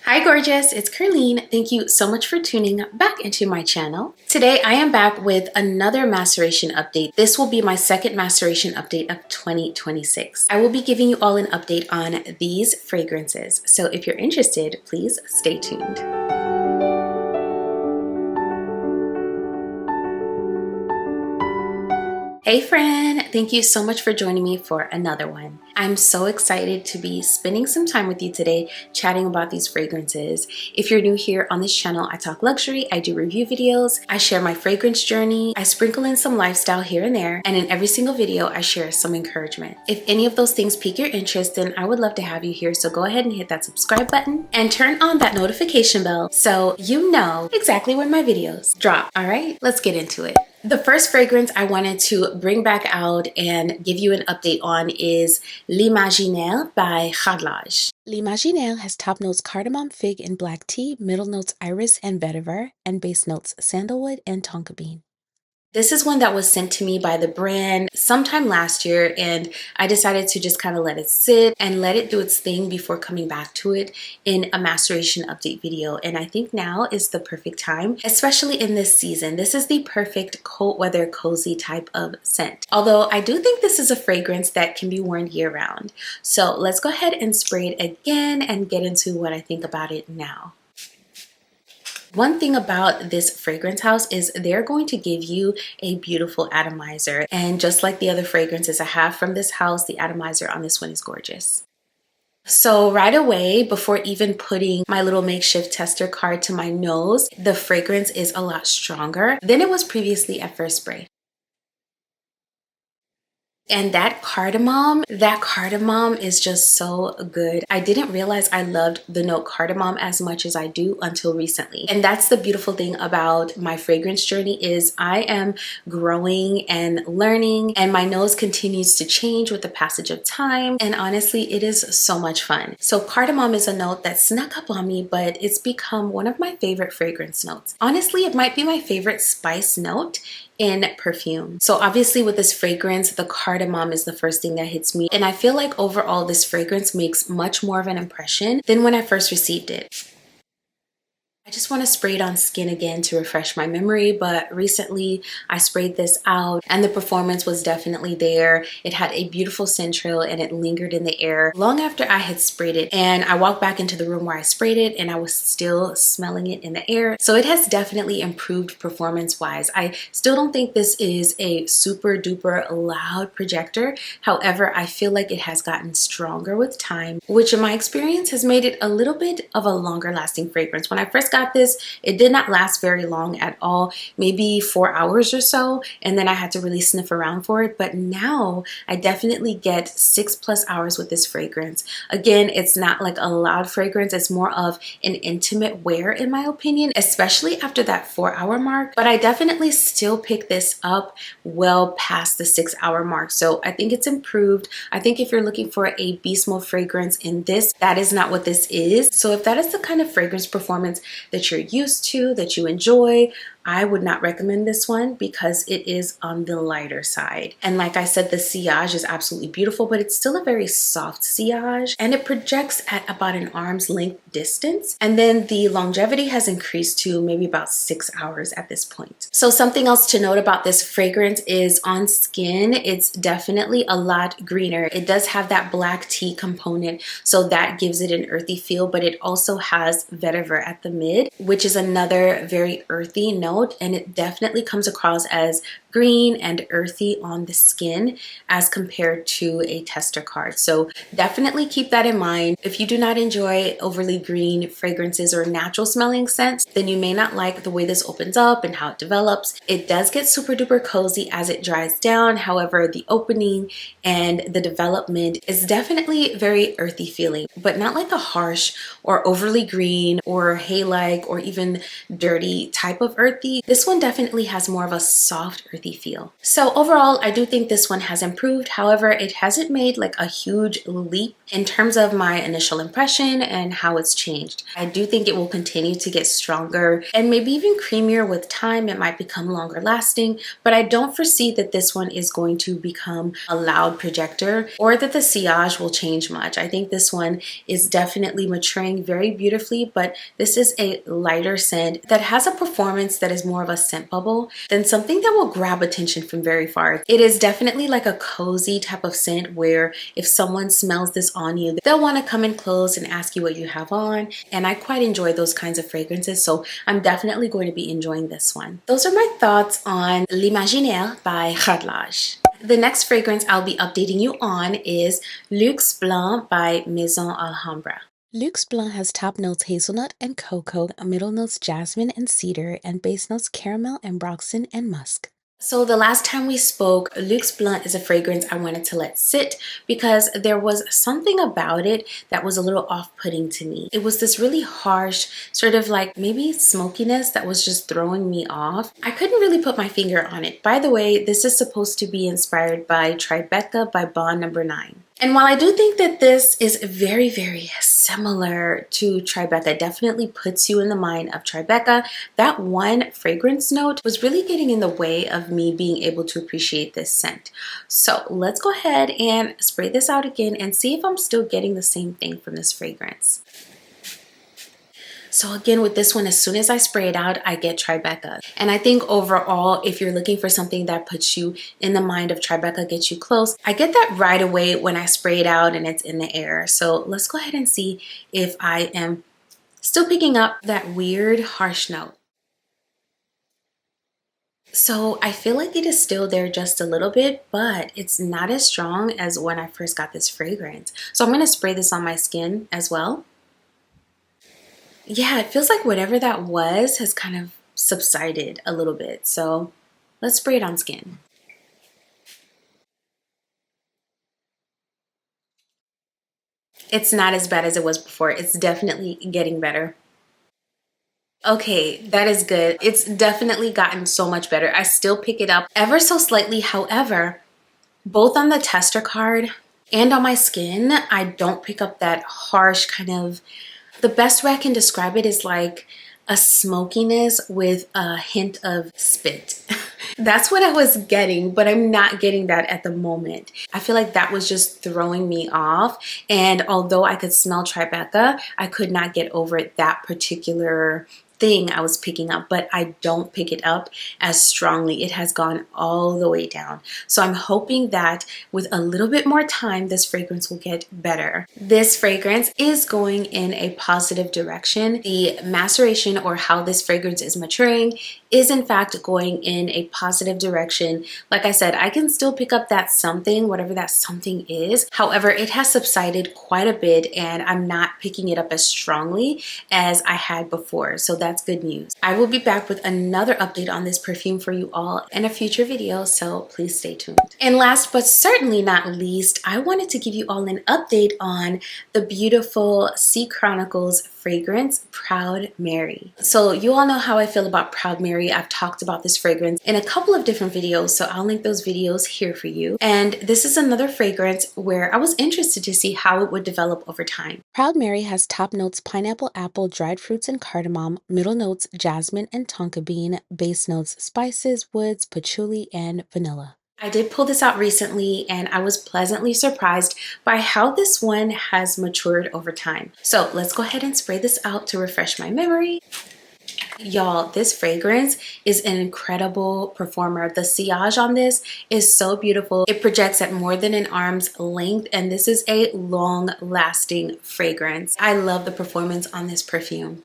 Hi gorgeous, it's Ker-leen. Thank you so much for tuning back into my channel. Today I am back with another maceration update. This will be my second maceration update of 2026. I will be giving you all an update on these fragrances. So if you're interested, please stay tuned. Hey friend, thank you so much for joining me for another one. I'm so excited to be spending some time with you today chatting about these fragrances. If you're new here on this channel, I talk luxury, I do review videos, I share my fragrance journey, I sprinkle in some lifestyle here and there, and in every single video I share some encouragement. If any of those things pique your interest, then I would love to have you here, so go ahead and hit that subscribe button and turn on that notification bell so you know exactly when my videos drop. Alright, let's get into it. The first fragrance I wanted to bring back out and give you an update on is Limaginaire by Khadlaj. Limaginaire has top notes cardamom, fig, and black tea, middle notes iris and vetiver, and base notes sandalwood and tonka bean. This is one that was sent to me by the brand sometime last year, and I decided to just kind of let it sit and let it do its thing before coming back to it in a maceration update video. And I think now is the perfect time, especially in this season. This is the perfect cold weather cozy type of scent. Although I do think this is a fragrance that can be worn year round. So let's go ahead and spray it again and get into what I think about it now. One thing about this fragrance house is they're going to give you a beautiful atomizer. And just like the other fragrances I have from this house, the atomizer on this one is gorgeous. So right away, before even putting my little makeshift tester card to my nose, the fragrance is a lot stronger than it was previously at first spray. And that cardamom is just so good. I didn't realize I loved the note cardamom as much as I do until recently. And that's the beautiful thing about my fragrance journey is I am growing and learning, and my nose continues to change with the passage of time. And honestly, it is so much fun. So cardamom is a note that snuck up on me, but it's become one of my favorite fragrance notes. Honestly, it might be my favorite spice note in perfume. So obviously with this fragrance, the cardamom is the first thing that hits me. And I feel like overall this fragrance makes much more of an impression than when I first received it. I just want to spray it on skin again to refresh my memory, but recently I sprayed this out and the performance was definitely there. It had a beautiful scent trail and it lingered in the air long after I had sprayed it. And I walked back into the room where I sprayed it and I was still smelling it in the air. So it has definitely improved performance-wise. I still don't think this is a super duper loud projector. However, I feel like it has gotten stronger with time, which in my experience has made it a little bit of a longer lasting fragrance. When I first got this, it did not last very long at all, maybe 4 hours or so, and then I had to really sniff around for it. But now I definitely get 6+ hours with this fragrance. Again, it's not like a loud fragrance, it's more of an intimate wear in my opinion, especially after that 4-hour mark. But I definitely still pick this up well past the 6-hour mark. So I think it's improved. I think if you're looking for a beast mode fragrance in this, that is not what this is. So if that is the kind of fragrance performance that you're used to, that you enjoy, I would not recommend this one because it is on the lighter side. And like I said, the sillage is absolutely beautiful, but it's still a very soft sillage and it projects at about an arm's length distance. And then the longevity has increased to maybe about 6 hours at this point. So something else to note about this fragrance is on skin, it's definitely a lot greener. It does have that black tea component, so that gives it an earthy feel, but it also has vetiver at the mid, which is another very earthy note. And it definitely comes across as green and earthy on the skin as compared to a tester card. So definitely keep that in mind. If you do not enjoy overly green fragrances or natural smelling scents, then you may not like the way this opens up and how it develops. It does get super duper cozy as it dries down. However, the opening and the development is definitely very earthy feeling, but not like a harsh or overly green or hay-like or even dirty type of earthy. earthy. This one definitely has more of a soft earthy feel. So overall, I do think this one has improved. However, it hasn't made like a huge leap in terms of my initial impression and how it's changed. I do think it will continue to get stronger and maybe even creamier with time. It might become longer lasting, but I don't foresee that this one is going to become a loud projector or that the sillage will change much. I think this one is definitely maturing very beautifully, but this is a lighter scent that has a performance that is more of a scent bubble than something that will grab attention from very far. It is definitely like a cozy type of scent where if someone smells this on you, they'll want to come in close and ask you what you have on. And I quite enjoy those kinds of fragrances, so I'm definitely going to be enjoying this one. Those are my thoughts on Limaginaire by Khadlaj. The next fragrance I'll be updating you on is Luxe Blonde by Maison Alhambra. Luxe Blonde has top notes hazelnut and cocoa, middle notes jasmine and cedar, and base notes caramel, ambroxan, and musk. So the last time we spoke, Luxe Blonde is a fragrance I wanted to let sit because there was something about it that was a little off-putting to me. It was this really harsh, sort of like maybe smokiness that was just throwing me off. I couldn't really put my finger on it. By the way, this is supposed to be inspired by Tribeca by Bond No. 9. And while I do think that this is very, very similar to Tribeca, definitely puts you in the mind of Tribeca, that one fragrance note was really getting in the way of me being able to appreciate this scent. So let's go ahead and spray this out again and see if I'm still getting the same thing from this fragrance. So again, with this one, as soon as I spray it out, I get Tribeca. And I think overall, if you're looking for something that puts you in the mind of Tribeca, gets you close, I get that right away when I spray it out and it's in the air. So let's go ahead and see if I am still picking up that weird harsh note. So I feel like it is still there just a little bit, but it's not as strong as when I first got this fragrance. So I'm going to spray this on my skin as well. Yeah, it feels like whatever that was has kind of subsided a little bit. So let's spray it on skin. It's not as bad as it was before. It's definitely getting better. Okay, that is good. It's definitely gotten so much better. I still pick it up ever so slightly. However, both on the tester card and on my skin, I don't pick up that harsh kind of. The best way I can describe it is like a smokiness with a hint of spit. That's what I was getting, but I'm not getting that at the moment. I feel like that was just throwing me off. And although I could smell Tribeca, I could not get over that particular thing I was picking up, but I don't pick it up as strongly. It has gone all the way down. So I'm hoping that with a little bit more time, this fragrance will get better. This fragrance is going in a positive direction. The maceration, or how this fragrance is maturing, is in fact going in a positive direction. Like I said, I can still pick up that something, whatever that something is. However, it has subsided quite a bit and I'm not picking it up as strongly as I had before. So that's good news. I will be back with another update on this perfume for you all in a future video, so please stay tuned. And last but certainly not least, I wanted to give you all an update on the beautiful Sea Chronicles fragrance, Proud Mary. So you all know how I feel about Proud Mary. I've talked about this fragrance in a couple of different videos, so I'll link those videos here for you. And this is another fragrance where I was interested to see how it would develop over time. Proud Mary has top notes pineapple, apple, dried fruits, and cardamom, middle notes jasmine and tonka bean, base notes spices, woods, patchouli, and vanilla. I did pull this out recently and I was pleasantly surprised by how this one has matured over time. So let's go ahead and spray this out to refresh my memory. Y'all, this fragrance is an incredible performer. The sillage on this is so beautiful. It projects at more than an arm's length, and this is a long-lasting fragrance. I love the performance on this perfume.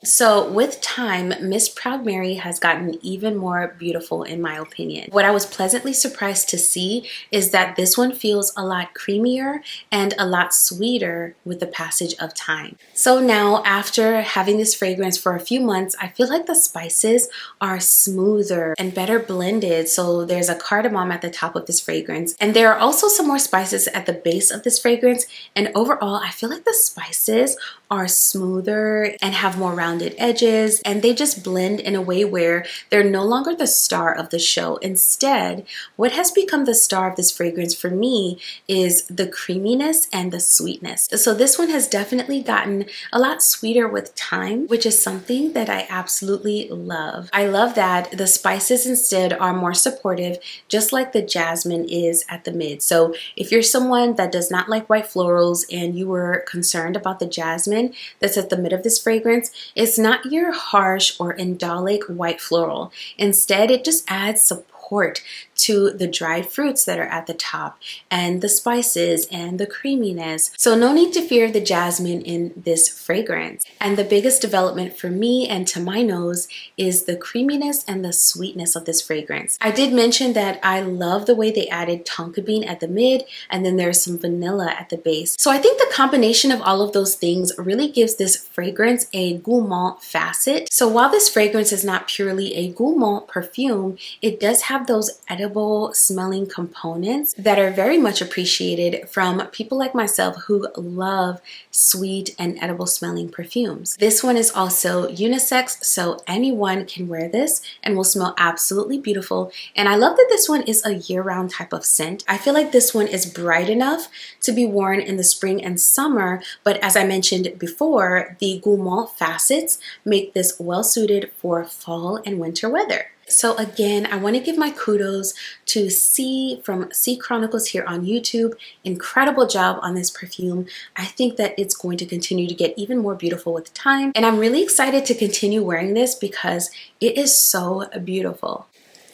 So with time, Miss Proud Mary has gotten even more beautiful in my opinion. What I was pleasantly surprised to see is that this one feels a lot creamier and a lot sweeter with the passage of time. So now after having this fragrance for a few months, I feel like the spices are smoother and better blended. So there's a cardamom at the top of this fragrance, and there are also some more spices at the base of this fragrance. And overall, I feel like the spices are smoother and have more rounded edges, and they just blend in a way where they're no longer the star of the show. Instead, what has become the star of this fragrance for me is the creaminess and the sweetness. So this one has definitely gotten a lot sweeter with time, which is something that I absolutely love. I love that the spices instead are more supportive, just like the jasmine is at the mid. So if you're someone that does not like white florals and you were concerned about the jasmine that's at the mid of this fragrance, it's not your harsh or indolic white floral. Instead, it just adds support to the dried fruits that are at the top and the spices and the creaminess. So no need to fear the jasmine in this fragrance. And the biggest development for me and to my nose is the creaminess and the sweetness of this fragrance. I did mention that I love the way they added tonka bean at the mid, and then there's some vanilla at the base. So I think the combination of all of those things really gives this fragrance a gourmand facet. So while this fragrance is not purely a gourmand perfume, it does have those edible smelling components that are very much appreciated from people like myself who love sweet and edible smelling perfumes. This one is also unisex, so anyone can wear this and will smell absolutely beautiful. And I love that this one is a year-round type of scent. I feel like this one is bright enough to be worn in the spring and summer, but as I mentioned before, the gourmand facets make this well suited for fall and winter weather. So again, I want to give my kudos to C from C Chronicles here on YouTube. Incredible job on this perfume. I think that it's going to continue to get even more beautiful with time. And I'm really excited to continue wearing this because it is so beautiful.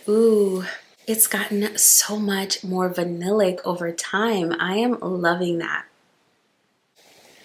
Ooh, it's gotten so much more vanillic over time. I am loving that.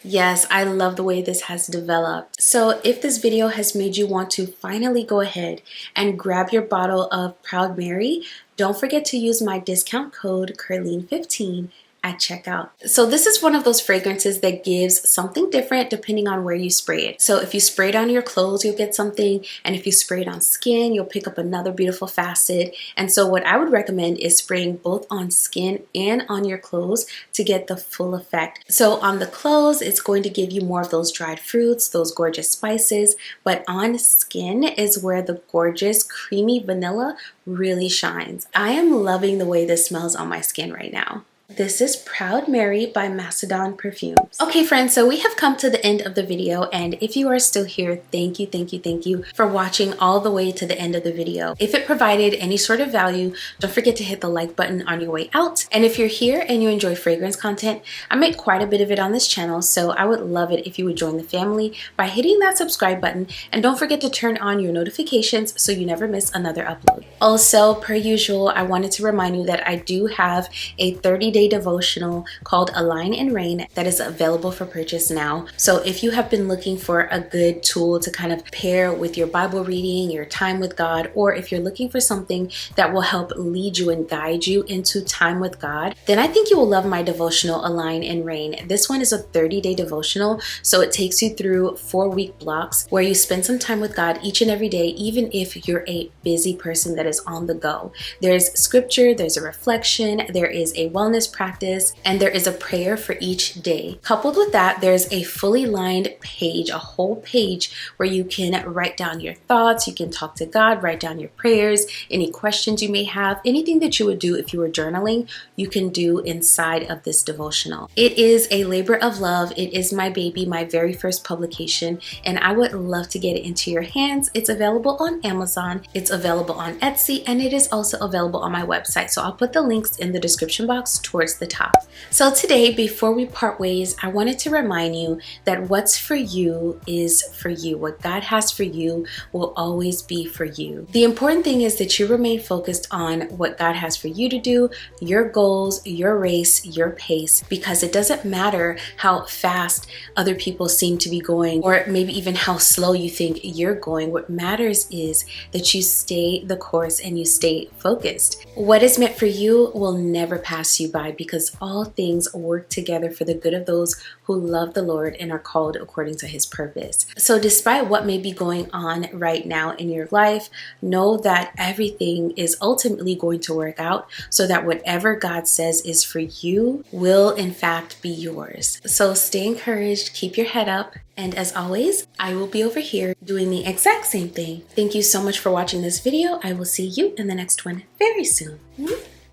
Yes, I love the way this has developed. So if this video has made you want to finally go ahead and grab your bottle of Proud Mary, don't forget to use my discount code Ker-leen15 at checkout. So this is one of those fragrances that gives something different depending on where you spray it. So if you spray it on your clothes, you'll get something, and if you spray it on skin, you'll pick up another beautiful facet. And so what I would recommend is spraying both on skin and on your clothes to get the full effect. So on the clothes, it's going to give you more of those dried fruits, those gorgeous spices, but on skin is where the gorgeous creamy vanilla really shines. I am loving the way this smells on my skin right now. This is Proud Mary by Macedon Perfumes. Okay friends, so we have come to the end of the video, and if you are still here, thank you for watching all the way to the end of the video. If it provided any sort of value, don't forget to hit the like button on your way out. And if you're here and you enjoy fragrance content, I make quite a bit of it on this channel, so I would love it if you would join the family by hitting that subscribe button, and don't forget to turn on your notifications so you never miss another upload. Also, per usual, I wanted to remind you that I do have a 30-day devotional called Align and Reign that is available for purchase now. So if you have been looking for a good tool to kind of pair with your Bible reading, your time with God, or if you're looking for something that will help lead you and guide you into time with God, then I think you will love my devotional Align and Reign. This one is a 30-day devotional, so it takes you through 4-week blocks where you spend some time with God each and every day, even if you're a busy person that is on the go. There's scripture, there's a reflection, there is a wellness practice, and there is a prayer for each day. Coupled with that, there's a fully lined page, a whole page where you can write down your thoughts, you can talk to God, write down your prayers, any questions you may have, anything that you would do if you were journaling, you can do inside of this devotional. It is a labor of love. It is my baby, my very first publication, and I would love to get it into your hands. It's available on Amazon, it's available on Etsy, and it is also available on my website. So I'll put the links in the description box towards the top. So today, before we part ways, I wanted to remind you that what's for you is for you. What God has for you will always be for you. The important thing is that you remain focused on what God has for you to do, your goals, your race, your pace, because it doesn't matter how fast other people seem to be going, or maybe even how slow you think you're going. What matters is that you stay the course and you stay focused. What is meant for you will never pass you by. divide, because all things work together for the good of those who love the Lord and are called according to his purpose. So despite what may be going on right now in your life, know that everything is ultimately going to work out so that whatever God says is for you will in fact be yours. So stay encouraged, keep your head up, and as always, I will be over here doing the exact same thing. Thank you so much for watching this video. I will see you in the next one very soon.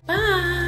Bye!